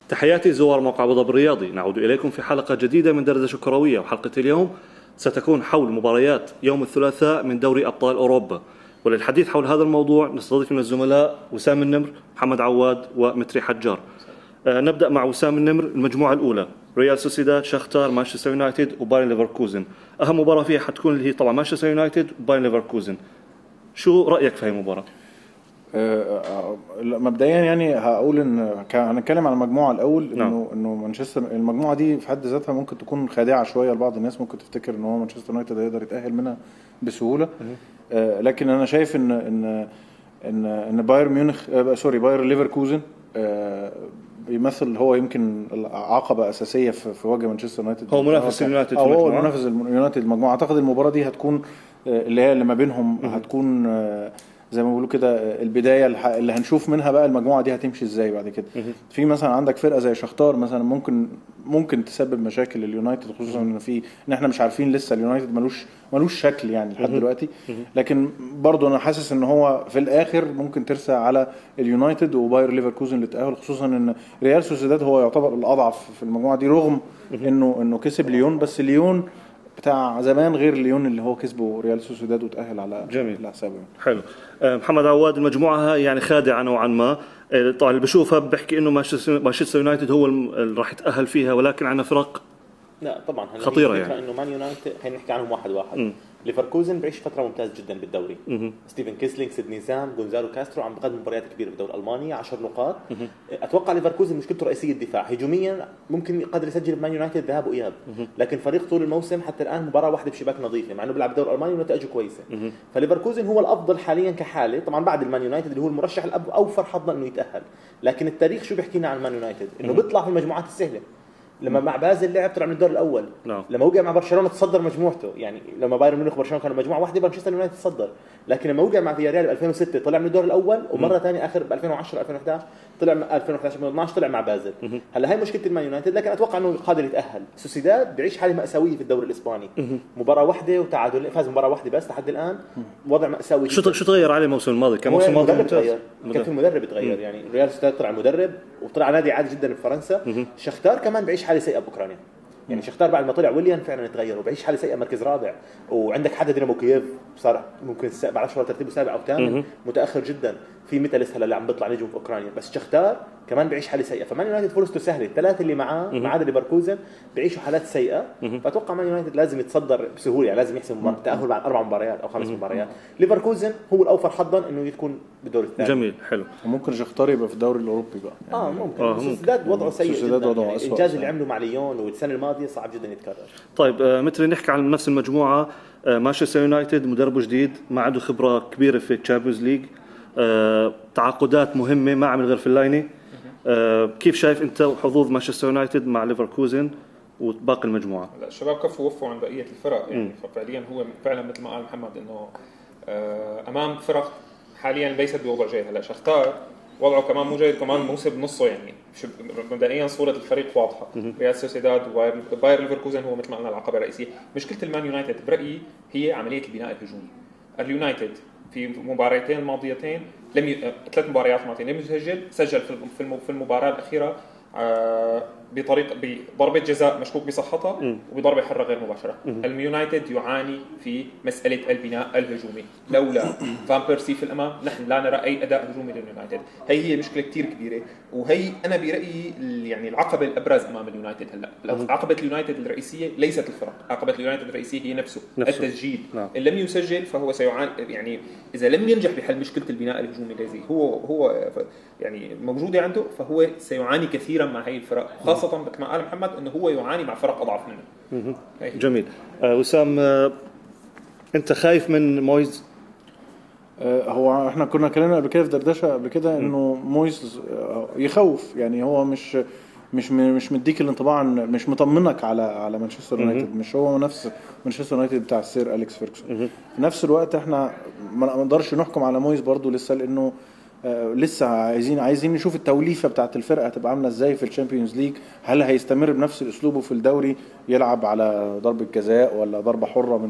تحياتي زوار موقع أبو ظبي الرياضي، نعود إليكم في حلقة جديدة من دردشة كروية، وحلقة اليوم ستكون حول مباريات يوم الثلاثاء من دوري أبطال أوروبا. وللحديث حول هذا الموضوع نستضيف من الزملاء وسام النمر، محمد عواد، ومتري حجار. نبدأ مع وسام النمر. المجموعة الأولى ريال سوسيداد، شختار، مانشستر يونايتد، وبايرن ليفركوزن. أهم مباراة فيها حتكون اللي هي طبعا مانشستر يونايتد وبايرن ليفركوزن. شو رأيك في هذه المباراة؟ مبدئيا يعني هقول ان هنتكلم على المجموعه الاول. انه مانشستر المجموعه دي في حد ذاتها ممكن تكون خادعه شويه لبعض الناس، ممكن تفتكر ان هو مانشستر يونايتد هيقدر يتاهل منها بسهوله. لكن انا شايف ان بايرن ميونخ بايرن ليفركوزن بيمثل هو يمكن عقبه اساسيه في وجه مانشستر يونايتد. هو منافس اليونايتد، هو منافس اليونايتد المجموعه. اعتقد المباراه دي هتكون اللي ما بينهم هتكون زي ما بيقولوا كده البدايه اللي هنشوف منها بقى المجموعه دي هتمشي ازاي بعد كده. في مثلا عندك فرقه زي شختار مثلا ممكن تسبب مشاكل لليونايتد، خصوصا ان احنا مش عارفين لسه اليونايتد ملوش شكل يعني لحد دلوقتي. لكن برضو انا حاسس ان هو في الاخر ممكن ترسى على اليونايتد وباير ليفركوزن للتاهل، خصوصا ان ريال سوسيداد هو يعتبر الاضعف في المجموعه دي، رغم انه كسب ليون. بس ليون بتاع زمان غير ليون اللي هو كسبه ريال سوسيداد وتأهل على حسابه. حلو. محمد عواد، المجموعة يعني خادعة نوعا ما. طبعا اللي بشوفها بحكي انه مانشستر يونايتد هو اللي راح يتأهل فيها، ولكن عندنا فرق لا طبعا خطيرة يعني. انه مان يونايتد خلينا نحكي عنهم واحد. ليفركوزن بعيش فتره ممتازه جدا بالدوري. ستيفن كيسلينج، سيدني زام، غونزالو كاسترو عم بقدم مباريات كبيره بالدوري الالماني، 10 نقاط. اتوقع ليفركوزن مشكلته الرئيسيه الدفاع. هجوميا ممكن يقدر يسجل بمان يونايتد ذهاب واياب، لكن فريق طول الموسم حتى الان مباراه واحده بشباك نظيفه، مع انه بيلعب بالدوري الالماني ونتائجه كويسه. فليفركوزن هو الافضل حاليا كحاله، طبعا بعد المان يونايتد اللي هو المرشح الاوفر حظا انه يتاهل. لكن التاريخ شو بيحكينا عن مان يونايتد؟ انه بيطلع في المجموعات السهله. لما مع بازل لعب طلع من الدور الاول. لما وقع مع برشلونه تصدر مجموعته، يعني لما بايرن ميونخ وبرشلونه كانوا مجموعه واحده مانشستر يونايتد تصدر. لكن لما وقع مع فياريال ب 2006 طلع من الدور الاول، ومره ثانيه اخر ب 2010 2011 طلع من 2011 2012 طلع مع بازل. هلا هي مشكله المان يونايتد، لكن اتوقع انه قادر يتاهل. سوسيداد بيعيش حاله ماساويه في الدوري الاسباني. مباراه واحده وتعادل، فاز مباراه واحده بس لحد الان، وضع ماساوي. شو تغير عليه الموسم الماضي؟ كان موسم ماضي ممتاز. كان في مدرب تغير، يعني ريال سوسيداد طلع مدرب وطلع نادي عادي جدا في فرنسا. شختار كمان بيعيش حاله سيئه باوكرانيا. يعني شختار بعد ما طلع ويليان فعلا تغير وبعيش حاله سيئه، مركز رابع. وعندك حدا دينامو كييف صار ممكن بعرفش هو ترتيبه سابع او ثامن، متاخر جدا. في ميتاليست هلا اللي عم بيطلع نجم في اوكرانيا. بس شختار كمان بيعيش حاله سيئه. فمان يونايتد فرصته سهله، الثلاثه اللي معاه ما عدا ليفركوزن بيعيشوا حالات سيئه. فاتوقع مان يونايتد لازم يتصدر بسهوله، يعني لازم يحسم التاهل بعد 4 مباريات او 5 مباريات. ليفركوزن هو الاوفر حظا انه يكون بالدور الثاني. جميل، حلو. وممكن شختار يبقى في الدوري الاوروبي بقى يعني ممكن. سوسيداد وضعه سيء جدا، يعني الانجاز اللي عمله مع ليون والسنه الماضيه صعب جدا يتكرر. طيب مثل نحكي عن نفس المجموعه، مانشستر يونايتد مدربه جديد، ما عنده خبره كبيره في الشامبيونز ليج، تعاقدات مهمه ما عمل غير في اللاينه. كيف شايف انت حظوظ مانشستر يونايتد مع ليفركوزن وباقي المجموعه؟ الشباب كفوا وفوا عن بقيه الفرق يعني. ففعليا هو فعلا مثل ما قال محمد انه امام فرق حاليا ليست بوضع جيد. هلا شختار وضعه كمان مو جيد، كمان موسم بنصه يعني. مبدئيا صوره الفريق واضحه. ريال سوسيداد وباير ليفركوزن هو مثل ما قلنا العقبه الرئيسيه. مشكله المان يونايتد برايي هي عمليه البناء الهجومي. اليونايتد في مباراتين ماضيتين 3 مباريات ماضيتين لم يسجل. سجل في المباراه الاخيره بضربه جزاء مشكوك بصحتها وبضربه حره غير مباشره. اليونايتد يعاني في مساله البناء الهجومي. لولا فان بيرسي في الامام نحن لا نرى اي اداء هجومي لليونايتد. هي مشكله كتير كبيره، وهي انا برايي يعني العقبه الابرز امام اليونايتد. هلا عقبه اليونايتد الرئيسيه ليست الفرق، عقبه اليونايتد الرئيسيه هي نفسه. التسجيل. ان لم يسجل فهو سيعاني، يعني اذا لم ينجح بحل مشكله البناء الهجومي الذي هو يعني موجوده عنده، فهو سيعاني كثيرا مع هي الفرق، خاصه مثل ما قال محمد انه هو يعاني مع فرق اضعف منه. جميل. وسام، انت خايف من مويز؟ هو احنا كنا كلامنا قبل كده في دردشه قبل كده انه مويز يخوف، يعني هو مش مديك الانطباع، مش مطمنك على مانشستر يونايتد. مش هو نفس مانشستر يونايتد بتاع السير أليكس فيركسون. في نفس الوقت احنا ما نقدرش نحكم على مويز برضو لسه، لانه لسه عايزين نشوف التوليفه بتاعه الفرقه هتبقى عامله ازاي في الشامبيونز ليج. هل هيستمر بنفس الاسلوب في الدوري، يلعب على ضربه جزاء ولا ضربه حره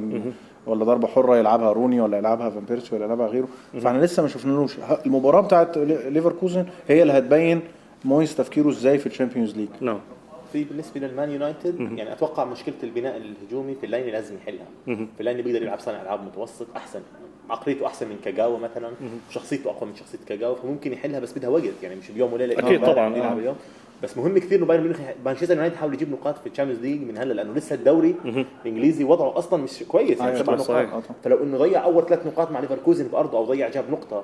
ولا ضربه حره يلعبها روني ولا يلعبها فان بيرسي ولا يلعبها غيره؟ فاحنا لسه ما شفنالوش. المباراه بتاعه ليفركوزن هي اللي هتبين مويس تفكيره ازاي في الشامبيونز ليج. نعم. في بالنسبه للمان يونايتد يعني اتوقع مشكله البناء الهجومي في اللاين لازم يحلها. في اللاين بيقدر يلعب صانع العاب متوسط احسن، عقليته احسن من كاغاوا مثلا، شخصيته اقوى من شخصيه كاغاوا، فممكن يحلها بس بدها وقت يعني مش بيوم وليله. اكيد طبعا يلعب اليوم. بس مهم كثير انه بايرن ميونخ مانشستر يونايتد يحاول يجيب نقاط في الشامبيونز ليج من هلا، لانه لسه الدوري الانجليزي وضعه اصلا مش كويس يعني 7 نقاط. فلو انه ضيع اول 3 نقاط مع ليفركوزن في ارضه او ضيع جاب نقطه،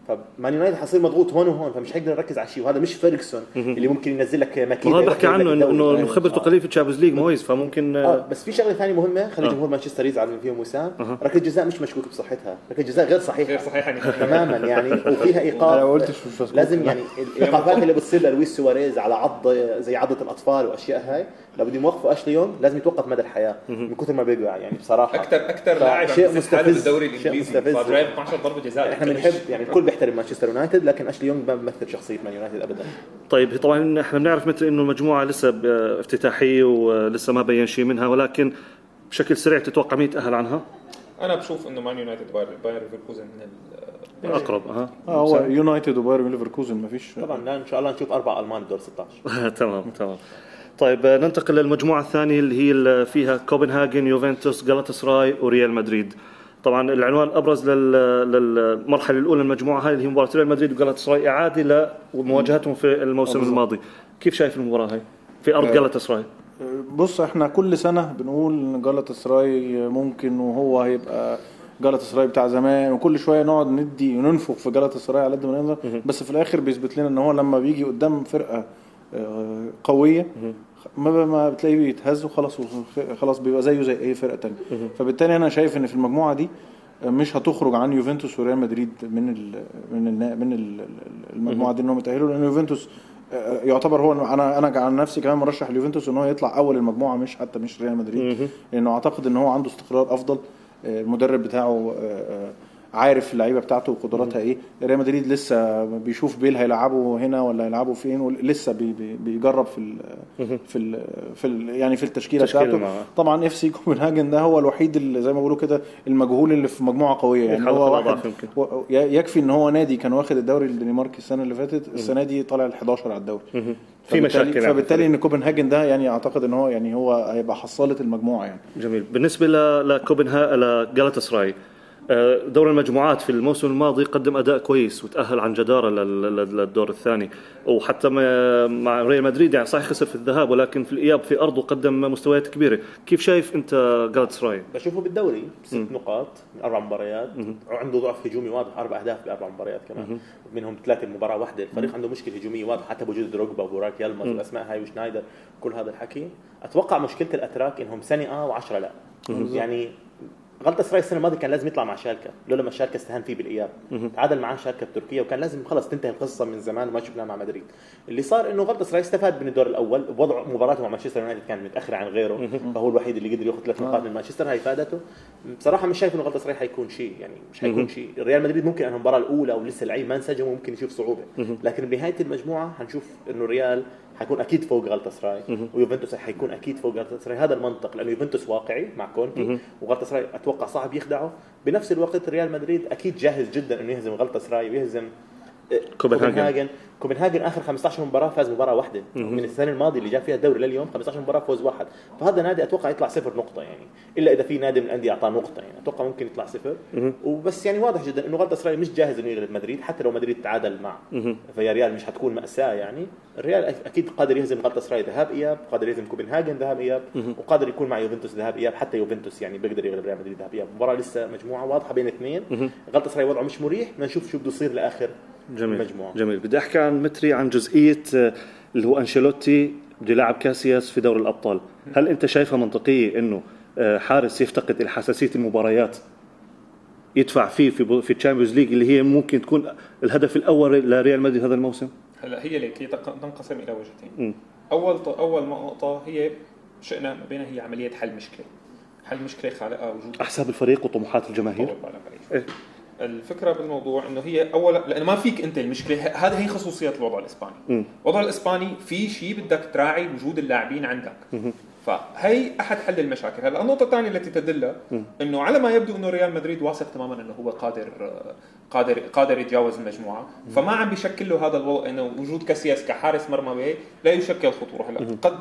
فمان يونايتد حصير مضغوط هون وهون، فمش حيقدر يركز على شيء. وهذا مش فيرجسون اللي ممكن ينزل لك ماكينه. هذا بحكي عنه انه خبرته قليل في الشامبيونز ليج مويس، فممكن بس في شغله ثانيه مهمه خلي جمهور مانشستر يزعل من فيهم وسام. ركله جزاء مش مشكوك بصحتها، ركله جزاء غير صحيحه يعني تماما يعني، وفيها ايقاف. لازم يعني الايقافات اللي بتصير للويس سواريز على عضه زي عضه الاطفال واشياء هاي، لو بدهم يوقفوا اشلي يونغ لازم يتوقف مدى الحياه من كثر ما بيقع يعني بصراحه. اكثر لاعب شيء مستفز بالدوري الانجليزي، صار جايب 12 ضربه جزاء. احنا بنحب يعني الكل بيحترم مانشستر يونايتد، لكن اشلي يونغ ما بيمثل شخصيه مان يونايتد ابدا. طيب طبعا احنا بنعرف مثل انه المجموعه لسه افتتاحيه ولسه ما بين شيء منها، ولكن بشكل سريع تتوقع مين يتاهل عنها؟ انا بشوف انه مان يونايتد بايرن ليفركوزن من اقرب. هو يونايتد وبايرن ليفركوزن ما فيش طبعا. لا ان شاء الله نشوف 4 المان بدور 16. تمام. طيب ننتقل للمجموعه الثانيه اللي هي اللي فيها كوبنهاجن، يوفنتوس، غالاتاسراي وريال مدريد. طبعا العنوان الابرز للمرحله الاولى المجموعه هاي اللي هي مباراه ريال مدريد وغالاتاسراي، اعاده لمواجهتهم في الموسم الماضي. كيف شايف المباراه هاي في ارض غالاتاسراي؟ بص احنا كل سنه بنقول ان غالاتاسراي ممكن وهو هيبقى غالاتاسراي بتاع زمان، وكل شويه نقعد ندي وننفخ في غالاتاسراي على قد ما نقدر، بس في الاخر بيثبت لنا ان هو لما بيجي قدام فرقه قويه ما بتلاقيه بيتهز وخلاص بيبقى زيه زي اي فرقه تانية. فبالتالي انا شايف ان في المجموعه دي مش هتخرج عن يوفنتوس وريال مدريد من المجموعه دي انهم يتاهلوا، لان يوفنتوس يعتبر هو انا عن نفسي كمان مرشح اليوفنتوس ان هو يطلع اول المجموعه، مش ريال مدريد، لانه اعتقد ان هو عنده استقرار افضل. المدرب بتاعه عارف اللعيبه بتاعته وقدراتها ايه. ريال مدريد لسه بيشوف بيل هيلعبوا هنا ولا هيلعبوا فين، ولسه بيجرب يعني في التشكيله بتاعته. طبعا اف سي كوبنهاجن ده هو الوحيد اللي زي ما بيقولوا كده المجهول اللي في مجموعه قويه يعني. هو واحد يكفي ان هو نادي كان واخد الدوري الدنماركي السنه اللي فاتت، السنه دي طالع ال11 على الدوري في مشاكل. فبالتالي ان كوبنهاجن ده يعني اعتقد ان هو يعني هو هيبقى حصاله المجموعه يعني. جميل. بالنسبه لكوبنهاجن لغالاتاسراي، دور المجموعات في الموسم الماضي قدم أداء كويس وتأهل عن جدارة للدور الثاني، وحتى مع ريال مدريد يعني صحيح خسر في الذهاب، ولكن في الإياب في أرضه قدم مستويات كبيرة. كيف شايف أنت غالاتاسراي؟ بشوفه بالدوري 6 نقاط من 4 مباريات، عنده ضعف هجومي واضح، 4 أهداف ب4 مباريات كمان، منهم 3 مباراة واحدة. الفريق عنده مشكلة هجومية واضحة حتى بوجود دروجبا وبوراك يلمز والأسماء هاي وشنايدر كل هذا الحكي. أتوقع مشكلة الأتراك إنهم سنة و10 لا يعني. غالاتاسراي السنه الماضيه كان لازم يطلع مع شالكه، لولا ما شالكه استهان فيه بالاياب، تعادل معاه شالكه بتركيا، وكان لازم خلص تنتهي القصه من زمان وما شفناها مع مدريد. اللي صار انه غالاتاسراي استفاد من الدور الاول بوضع مباراته مع مانشستر يونايتد كانت متاخره عن غيره، فهو الوحيد اللي قدر ياخذ 3 نقاط من مانشستر، هاي فادته. بصراحه مش شايف انه غالاتاسراي حيكون شيء يعني، مش حيكون شيء. ريال مدريد ممكن انه المباراه الاولى ولسه اللعيب ما انسجم وممكن يشوف صعوبه، لكن بنهايه المجموعه حنشوف انه الريال حيكون اكيد فوق غالاتاسراي ويوفنتوس حيكون اكيد فوق غالاتاسراي. هذا المنطق، لانه يوفنتوس واقعي مع كونتي وغالاتاسراي اتوقع صعب يخدعه. بنفس الوقت ريال مدريد اكيد جاهز جدا انه يهزم غالاتاسراي ويهزم كوبنهاجن. اخر 15 مباراه فاز مباراه واحده من السنه الماضيه اللي جاب فيها الدوري لليوم، 15 مباراه فوز واحد. فهذا نادي اتوقع يطلع 0 نقطه يعني، الا اذا في نادي من الانديه اعطاه نقطه يعني، اتوقع ممكن يطلع 0. وبس يعني واضح جدا انه غالاتاسراي مش جاهز انه يغلب مدريد، حتى لو مدريد تعادل مع فياريال مش حتكون مأساة يعني. الريال اكيد قادر يهزم غالاتاسراي ذهاب اياب، قادر يهزم كوبنهاجن ذهاب اياب، وقادر يكون مع يوفنتوس ذهاب اياب. حتى يوفنتوس يعني بيقدر يغلب ريال مدريد ذهاب اياب. المباراه لسه مجموعه واضحه بين اثنين. غالاتاسراي وضعه مش مريح، نشوف شو بده يصير لاخر المجموعه. جميل. بدي احكي عن متري عن جزئيه اللي هو أنشيلوتي بده يلعب كاسياس في دوري الابطال. هل انت شايفها منطقيه انه حارس يفتقد الحساسيه المباريات يدفع فيه في الشامبيونز ليج اللي هي ممكن تكون الهدف الاول لريال مدريد هذا الموسم؟ هلا هي ليك هي تنقسم الى وجهتين. اول نقطه هي شئنا ما بينها هي عمليه حل مشكله خالقها وجود احساب الفريق وطموحات الجماهير. الفكره بالموضوع انه هي اولا لانه ما فيك انت المشكله، هذه هي خصوصيات الوضع الاسباني. الوضع الاسباني في شيء بدك تراعي وجود اللاعبين عندك، فهي احد حل المشاكل. هلا النقطه الثانيه التي تدل انه على ما يبدو انه ريال مدريد واثق تماما انه هو قادر يتجاوز المجموعه، فما عم بيشكل له هذا الوضع انه وجود كاسياس كحارس مرمى به لا يشكل خطوره. هلا قد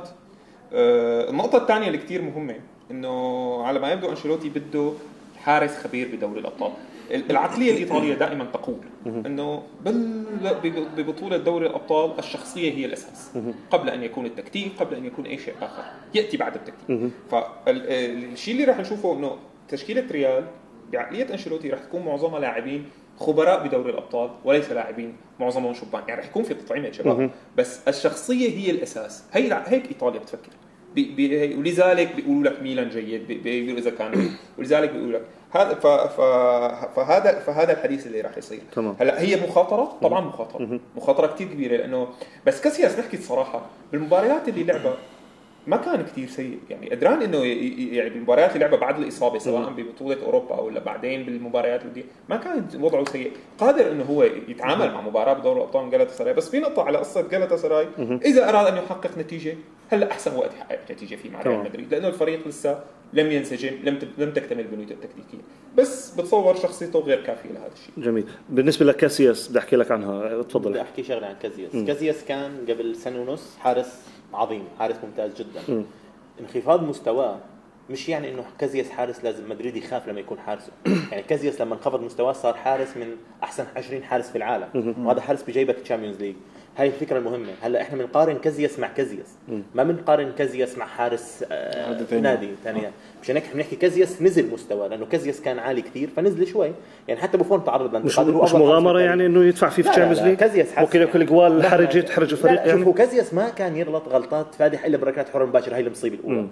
النقطه الثانيه اللي كثير مهمه انه على ما يبدو انشيلوتي بده حارس خبير بدوري الابطال. العقليه الايطاليه دائما تقول انه ببطوله دوري الابطال الشخصيه هي الاساس قبل ان يكون التكتيك، قبل ان يكون اي شيء اخر ياتي بعد التكتيك. فالشيء اللي راح نشوفه انه تشكيله ريال بعقليه انشيلوتي راح تكون معظمها لاعبين خبراء بدوري الابطال وليس لاعبين معظمهم شبان، يعني راح يكون في تطعيمه شباب بس الشخصيه هي الاساس. هيك ايطاليا بتفكر ولذلك بيقولوا لك ميلان جيد بيقولوا اذا كان، ولذلك بيقولوا لك هذا فهذا الحديث اللي راح يصير. هلا هي مخاطره، طبعا مخاطره كتير كبيره، لانه بس كاسياس نحكي الصراحه بالمباريات اللي لعبها ما كان كتير سيء، يعني قدران انه يعني بالمباريات اللي لعبها بعد الاصابه سواء ببطوله اوروبا او بعدين بالمباريات دي ما كان وضعه سيء، قادر انه هو يتعامل مع مباراه بدوري الابطال جالاتا. بس في نقطه على قصه جالاتا، اذا اراد ان يحقق نتيجه هلا احسن وقت يحقق نتيجه فيه مع ريال مدريد، لانه الفريق لسه لم ينسجم، لم تكتمل بنيته التكتيكيه، بس بتصور شخصيته غير كافيه لهذا الشيء. جميل. بالنسبه لكاسياس بدي احكي لك عنها، تفضل. بدي احكي شغله عن كاسياس. كاسياس كان قبل سنه ونص حارس عظيم، حارس ممتاز جدا. انخفاض مستواه مش يعني انه كازياس حارس لازم مدريد يخاف لما يكون حارسه. يعني كازياس لما انخفض مستواه صار حارس من احسن 20 حارس في العالم، وهذا حارس بيجيبك تشامبيونز ليج. هاي الفكره المهمه. هلا احنا بنقارن كازياس مع كازياس، ما بنقارن كازياس مع حارس نادي ثاني. مشان هيك بنحكي كازياس نزل مستواه، لانه كازياس كان عالي كثير فنزل شوي. يعني حتى بوفون تعرض لانتقاد، مش مغامره يعني انه يدفع فيه في تشامبيونز ليج. ممكن ياكل اجوال تحرج الفريق. يعني هو كازياس ما كان يغلط غلطات فادح الا بركلات حره مباشره. هي المصيبه الاولى.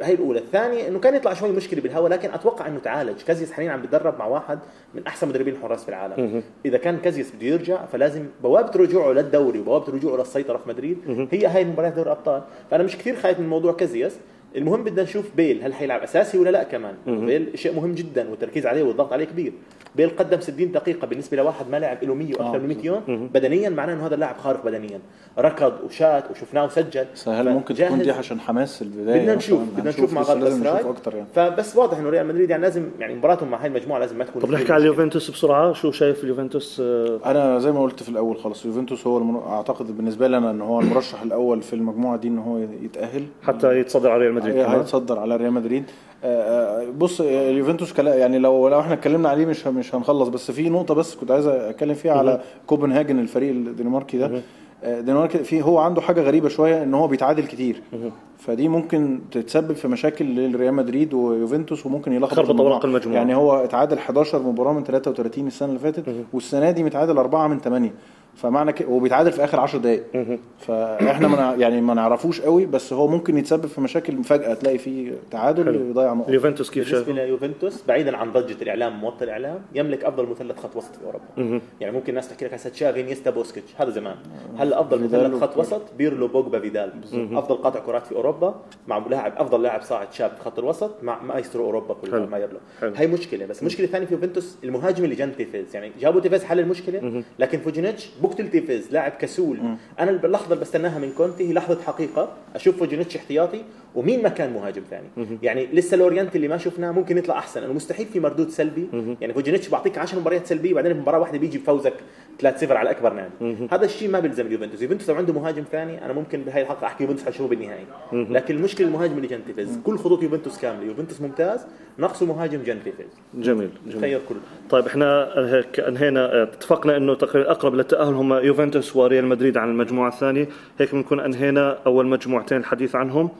هي الاولى. الثانيه انه كان يطلع شوي مشكله بالهواء، لكن اتوقع انه تعالج. كازياس حاليا عم بيتدرب مع واحد من احسن مدربين الحراس في العالم. اذا كان كازياس بده يرجع فلازم بوابه رجوعه للدوري وبوابه رجوعه للسيطره في مدريد هي هاي المباريات دوري الابطال. فانا مش كثير خايف من موضوع كازياس. المهم بدنا نشوف بيل هل حيلعب اساسي ولا لا. كمان بيل شيء مهم جدا والتركيز عليه والضغط عليه كبير. بيل قدم 60 دقيقه بالنسبه لواحد ما لعب له 100 واكثر من 100 يوم بدنيا، معناه انه هذا اللاعب خارق بدنيا، ركض وشات وشفناه وسجل. هل ممكن تكون دي عشان حماس البدايه؟ بدنا نشوف مع غالبا اكثر يعني. فبس واضح انه ريال مدريد يعني لازم يعني مباراتهم مع هاي المجموعه لازم ما تكون. طب نحكي على اليوفنتوس بسرعه. شو شايف اليوفنتوس؟ انا زي ما قلت في الاول خالص اليوفنتوس هو اعتقد بالنسبه لنا ان هو المرشح الاول في المجموعه دي ان هو يتاهل حتى يتصدر على ريال مدريد. هيتصدر على ريال مدريد. بص اليوفنتوس يعني لو احنا اتكلمنا عليه مش هنخلص. بس في نقطه بس كنت عايز اتكلم فيها على كوبنهاجن، الفريق الدنماركي ده. الدنمارك هو عنده حاجه غريبه شويه ان هو بيتعادل كتير، فدي ممكن تتسبب في مشاكل للريال مدريد ويوفنتوس وممكن يلخبط اوراق المجموعه. يعني هو اتعادل 11 مباراه من 33 السنه اللي فاتت، والسنه دي متعادل 4 من 8، فمعنى وبيتعادل في اخر 10 دقائق. فاحنا يعني ما نعرفوش قوي، بس هو ممكن يتسبب في مشاكل فجاه تلاقي فيه تعادل يضيع نقط. اليوفنتوس كيف شايف؟ بالنسبه لليوفنتوس بعيدا عن ضجه الاعلام وموطئ الاعلام يملك افضل مثلث خط وسط في اوروبا. يعني ممكن الناس تحكي لك هسه تشافي نيستا بوسكيتش، هذا زمان. هلا افضل مثلث خط وسط بيرلو بوجبا فيدال، افضل قاطع كرات في اوروبا مع افضل لاعب صاعد شاب في خط الوسط مع مايسترو اوروبا كلها مايرلو. هاي مشكله. بس مشكله ثانيه في يوفنتوس المهاجم اللي جنب تيفيز. يعني جابوا تيفيز حل المشكله، لكن فوجينيتش بقتل تيفيز، لاعب كسول. انا اللحظه اللي بستناها من كونتي هي لحظه حقيقه اشوف فوجينيتش احتياطي ومين مكان مهاجم ثاني. يعني لسه لورينت اللي ما شفناه ممكن يطلع احسن، انه مستحيل في مردود سلبي. يعني فوجينيتش بعطيك 10 مباريات سلبيه وبعدين في مباراه واحده بيجي بفوزك 3-0 على اكبر نادي. هذا الشيء ما بيلزم اليوفنتوس. يوفنتوس لو عنده مهاجم ثاني انا ممكن بهاي الحلقه احكي يوفنتوس حيشوفه بالنهائي. لكن المشكله المهاجم اللي جنب تيفيز. كل خطوط يوفنتوس كامله، يوفنتوس ممتاز، نقصه مهاجم جنب تيفيز. جميل. خير كله. طيب احنا هيك انهينا، اتفقنا انه تقريبا اقرب للتاهل هم يوفنتوس وريال مدريد عن المجموعه الثانيه. هيك بنكون انهينا اول مجموعتين الحديث عنهم.